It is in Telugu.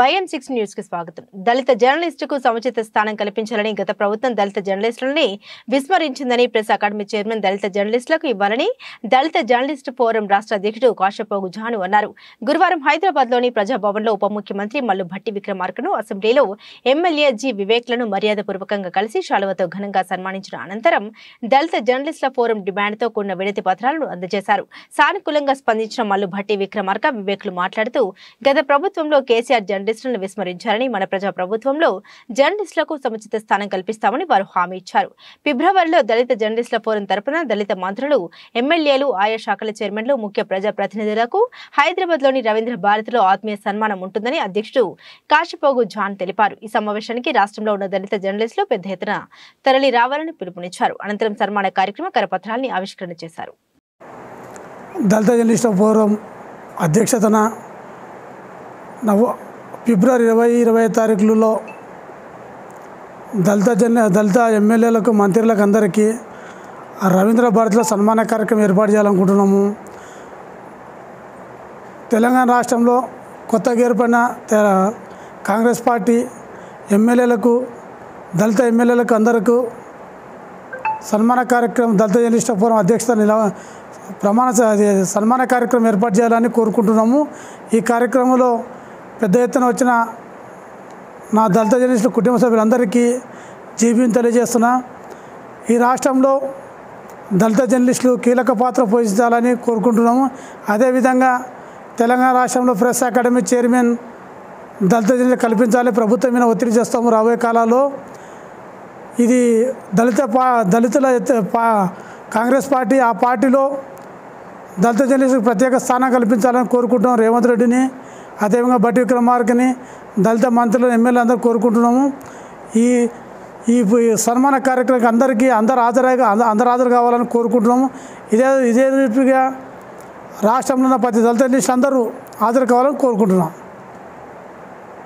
YM6 న్యూస్ కి స్వాగతం. దళిత జర్నలిస్టుకు సముచిత స్థానం కల్పించాలని గత ప్రభుత్వం దళిత జర్నలిస్టులని విస్మరించిందని ప్రెస్ అకాడమీ చైర్మన్ దళిత జర్నలిస్టులకు ఇవ్వాలని దళిత జర్నలిస్ట్ ఫోరం రాష్ట్ర అధ్యక్షుడు కాశపోగు జాను అన్నారు. గురువారం హైదరాబాద్ లోని ప్రజాభవన్ లో ఉప ముఖ్యమంత్రి మల్లు భట్టి విక్రమార్కను అసెంబ్లీలో ఎమ్మెల్యే జి వివేక్లను మర్యాదపూర్వకంగా కలిసి శాలువతో ఘనంగా సన్మానించిన అనంతరం దళిత జర్నలిస్టుల ఫోరం డిమాండ్ తో కూడిన వినతి పత్రాలను అందజేశారు. సానుకూలంగా స్పందించిన మల్లు భట్టి విక్రమార్క వివేక్లు మాట్లాడుతూ గత ప్రభుత్వంలో కేసీఆర్ జర్నలిస్టులను విస్మరించారని మన ప్రజా ప్రభుత్వంలో జర్నలిస్టులకు సముచిత స్థానం కల్పిస్తామని వారు హామీ ఇచ్చారు. ఫిబ్రవరిలో దళిత జర్నలిస్టుల ఫోరం తరపున దళిత మంత్రులు, ఎమ్మెల్యేలు, ఆయా శాఖల చైర్మన్లు, ముఖ్య ప్రజా ప్రతినిధులకు హైదరాబాద్ లోని రవీంద్ర భారతిలో ఆత్మీయ సన్మానం ఉంటుందని అధ్యక్షుడు కాశపోగు జాన్ తెలిపారు. ఈ సమావేశానికి రాష్ట్రంలో ఉన్న దళిత జర్నలిస్టులు పెద్ద ఎత్తున తరలి రావాలని పిలుపునిచ్చారు. అనంతరం సన్మాన కార్యక్రమ కరపత్రాల్ని ఆవిష్కరణ చేశారు. దళిత జర్నలిస్టుల ఫోరం అధ్యక్షతన ఫిబ్రవరి 20-20 తారీఖులలో దళిత ఎమ్మెల్యేలకు, మంత్రులకు అందరికీ రవీంద్ర భారతిలో సన్మాన కార్యక్రమం ఏర్పాటు చేయాలనుకుంటున్నాము. తెలంగాణ రాష్ట్రంలో కొత్తగా ఏర్పడిన కాంగ్రెస్ పార్టీ ఎమ్మెల్యేలకు, దళిత ఎమ్మెల్యేలకు అందరికీ సన్మాన కార్యక్రమం దళిత జర్నలిస్టుల ఫోరం అధ్యక్షతన సన్మాన కార్యక్రమం ఏర్పాటు చేయాలని కోరుకుంటున్నాము. ఈ కార్యక్రమంలో పెద్ద ఎత్తున వచ్చిన నా దళిత జర్నలిస్టుల కుటుంబ సభ్యులందరికీ జీబీని తెలియజేస్తున్నా. ఈ రాష్ట్రంలో దళిత జర్నలిస్టులు కీలక పాత్ర పోషించాలని కోరుకుంటున్నాము. అదేవిధంగా తెలంగాణ రాష్ట్రంలో ప్రెస్ అకాడమీ చైర్మన్ దళిత జర్నలిస్టులు కల్పించాలి. ప్రభుత్వం మీద ఒత్తిడి చేస్తాము. రాబోయే కాలాల్లో ఇది దళితుల కాంగ్రెస్ పార్టీ, ఆ పార్టీలో దళిత జర్నలిస్టులకు ప్రత్యేక స్థానం కల్పించాలని కోరుకుంటున్నాం. రేవంత్ రెడ్డిని, అదేవిధంగా భట్టి విక్రమార్కని, దళిత మంత్రులు, ఎమ్మెల్యే అందరూ కోరుకుంటున్నాము. ఈ సన్మాన కార్యక్రమానికి అందరూ హాజరు కావాలని కోరుకుంటున్నాము. ఇదే రీతిగా రాష్ట్రంలో ఉన్న ప్రతి దళిత జర్నలిస్టు అందరూ హాజరు కావాలని కోరుకుంటున్నాం.